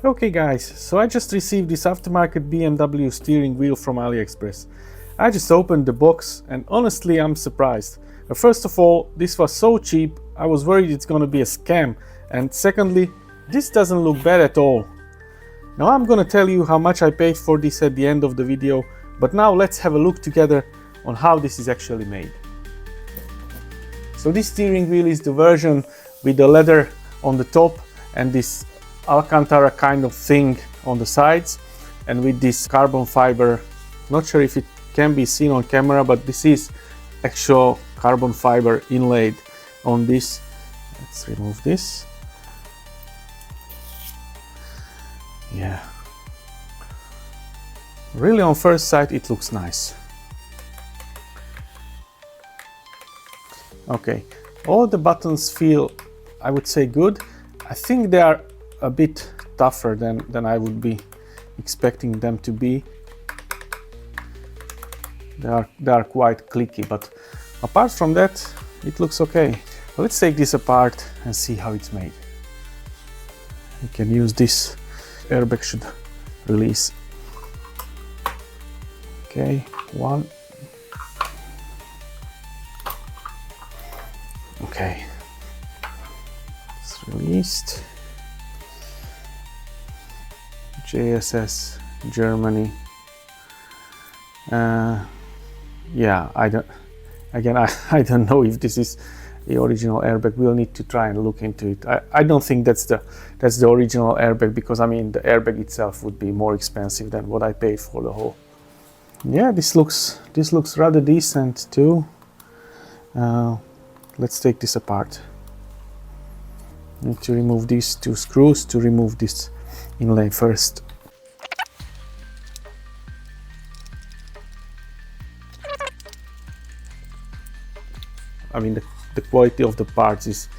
Okay guys, so I just received this aftermarket BMW steering wheel from Aliexpress. I just opened the box and honestly I'm surprised. First of all, this was so cheap, I was worried it's gonna be a scam, and secondly, this doesn't look bad at all. Now I'm gonna tell you how much I paid for this at the end of the video, but now let's have a look together on how this is actually made. So this steering wheel is the version with the leather on the top and this Alcantara kind of thing on the sides, and with this carbon fiber. Not sure if it can be seen on camera, but this is actual carbon fiber inlaid on this. Let's remove this. Yeah, really on first sight it looks nice. Okay, all the buttons feel, I would say, good. I think they are a bit tougher than I would be expecting them to be. They are quite clicky, but apart from that, it looks okay. Let's take this apart and see how it's made. You can use this. Airbag should release. Okay, one. Okay, it's released. JSS Germany. Yeah, I don't know if this is the original airbag. We'll need to try and look into it. I don't think that's the original airbag, because I mean the airbag itself would be more expensive than what I paid for the whole. Yeah, this looks rather decent too. Let's take this apart. Need to remove these two screws to remove this inlay first. I mean the quality of the parts is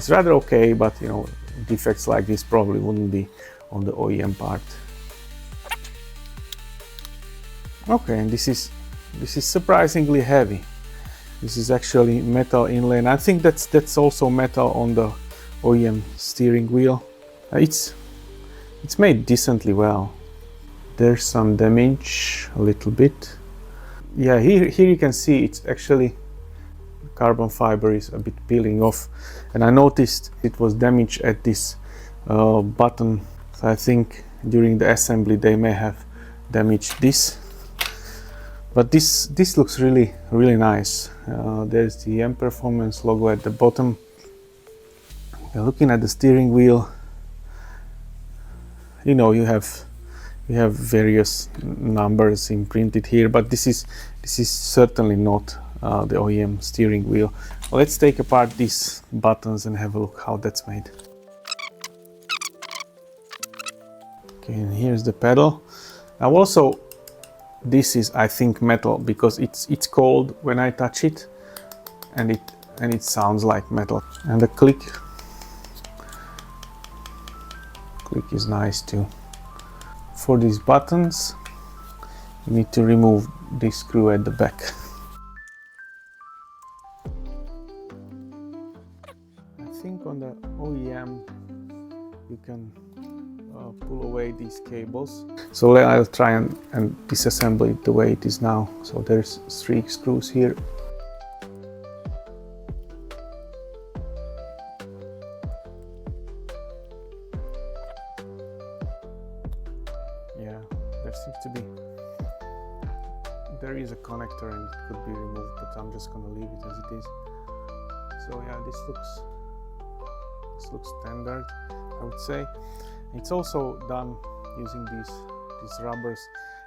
rather okay, but you know, defects like this probably wouldn't be on the OEM part. Okay, and this is surprisingly heavy. This is actually metal inlay, and I think that's also metal on the OEM steering wheel. It's made decently well. There's some damage, a little bit. Yeah, here you can see it's actually carbon fiber is a bit peeling off, and I noticed it was damaged at this button. So I think during the assembly they may have damaged this. But this looks really nice. There's the M Performance logo at the bottom. Looking at the steering wheel, you know, you have various numbers imprinted here, but this is certainly not the OEM steering wheel. Let's take apart these buttons and have a look how that's made. Okay, and here's the pedal. Now also, this is, I think, metal, because it's cold when I touch it, and it sounds like metal. And the click is nice too. For these buttons, you need to remove this screw at the back. I think on the OEM you can pull away these cables. So I'll try and disassemble it the way it is now. So there's 3 screws here. Yeah, there is a connector and it could be removed, but I'm just gonna leave it as it is. So yeah, this looks standard, I would say. It's also done using these rubbers,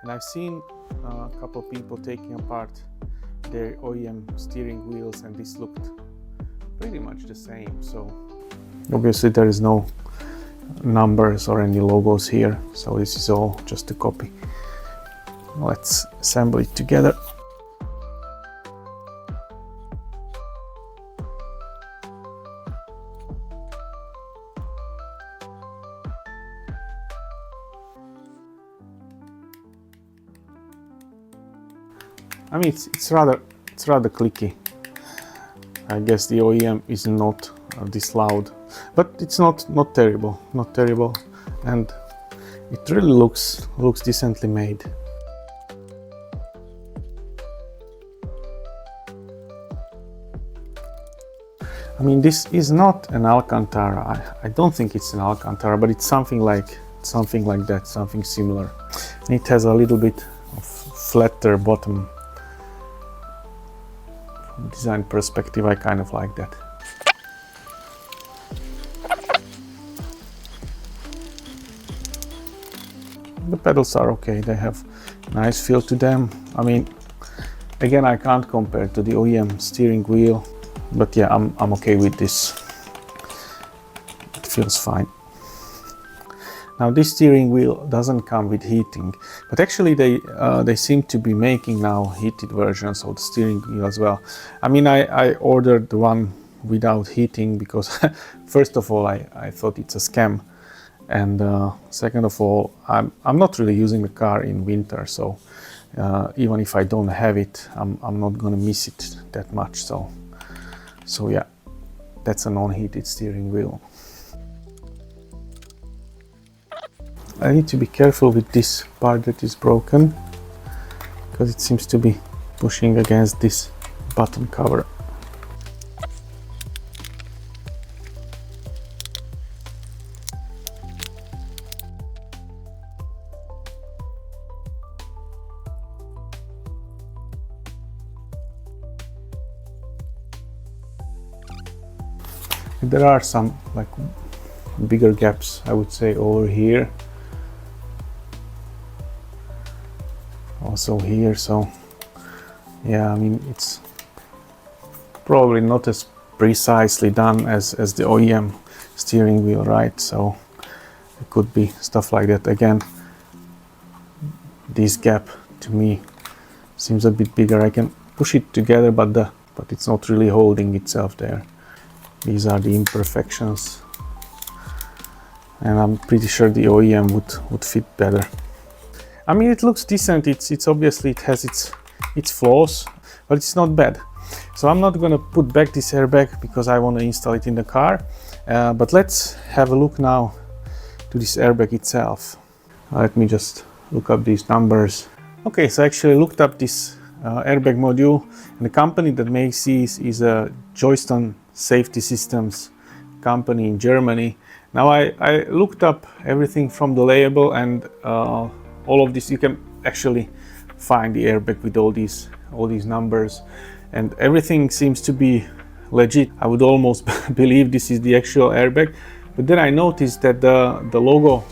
and I've seen a couple of people taking apart their OEM steering wheels, and this looked pretty much the same. So obviously there is no numbers or any logos here, so this is all just a copy. Let's assemble it together. I mean, it's rather clicky. I guess the OEM is not this loud, but it's not terrible, and It really looks decently made. I mean, this is not an Alcantara. I don't think it's an Alcantara, but it's something like that, something similar. And it has a little bit of flatter bottom. From design perspective, I kind of like that. The pedals are okay, they have nice feel to them. I mean, again, I can't compare to the OEM steering wheel, but yeah, I'm okay with this. It feels fine. Now this steering wheel doesn't come with heating, but actually they seem to be making now heated versions of the steering wheel as well. I mean, I ordered the one without heating because first of all I thought it's a scam, and second of all I'm not really using the car in winter, so even if I don't have it, I'm not gonna miss it that much. So yeah, that's a non-heated steering wheel. I need to be careful with this part that is broken, because it seems to be pushing against this bottom cover. There are some like bigger gaps, I would say, over here, also here. So yeah, I mean, it's probably not as precisely done as the OEM steering wheel, right? So it could be stuff like that. Again, this gap to me seems a bit bigger. I can push it together, but it's not really holding itself there. These are the imperfections, and I'm pretty sure the OEM would fit better. I mean, it looks decent. It's obviously, it has its flaws, but it's not bad. So I'm not gonna put back this airbag because I want to install it in the car. But let's have a look now to this airbag itself. Let me just look up these numbers. Okay, so I actually looked up this airbag module, and the company that makes these is a Joyston Safety Systems company in Germany. Now I looked up everything from the label, and all of this, you can actually find the airbag with all these numbers, and everything seems to be legit. I would almost believe this is the actual airbag, but then I noticed that the logo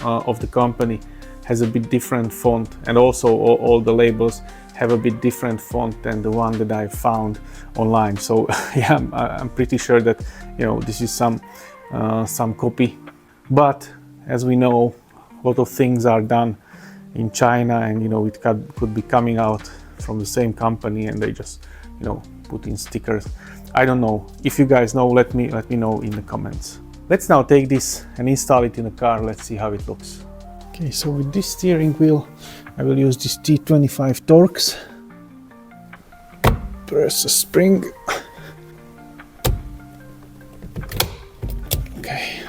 of the company has a bit different font, and also all the labels have a bit different font than the one that I found online. So yeah, I'm pretty sure that, you know, this is some copy. But as we know, a lot of things are done in China, and you know, it could be coming out from the same company, and they just, you know, put in stickers. I don't know. If you guys know, let me know in the comments. Let's now take this and install it in the car. Let's see how it looks. Okay, so with this steering wheel, I will use this T25 Torx. Press a spring. Okay.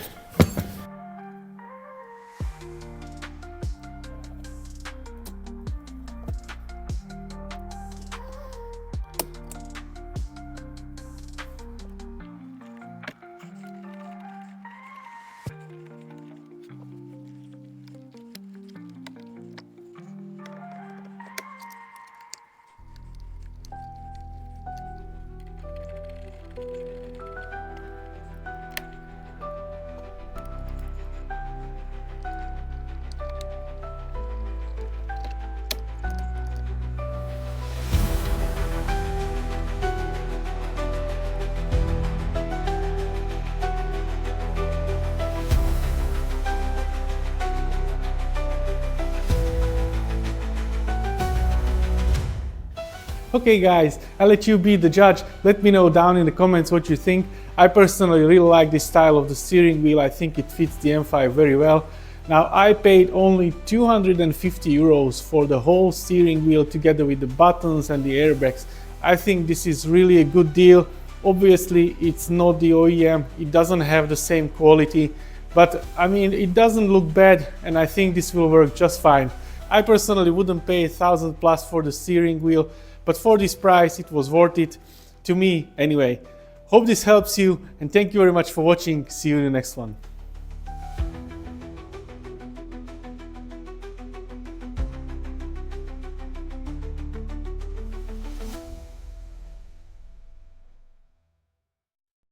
Okay guys, I'll let you be the judge. Let me know down in the comments what you think. I personally really like this style of the steering wheel. I think it fits the M5 very well. Now, I paid only 250 euros for the whole steering wheel together with the buttons and the airbags. I think this is really a good deal. Obviously, it's not the OEM. It doesn't have the same quality, But I mean, it doesn't look bad, and I think this will work just fine. I personally wouldn't pay 1,000 plus for the steering wheel, but for this price it was worth it, to me anyway. Hope this helps you, and thank you very much for watching. See you in the next one.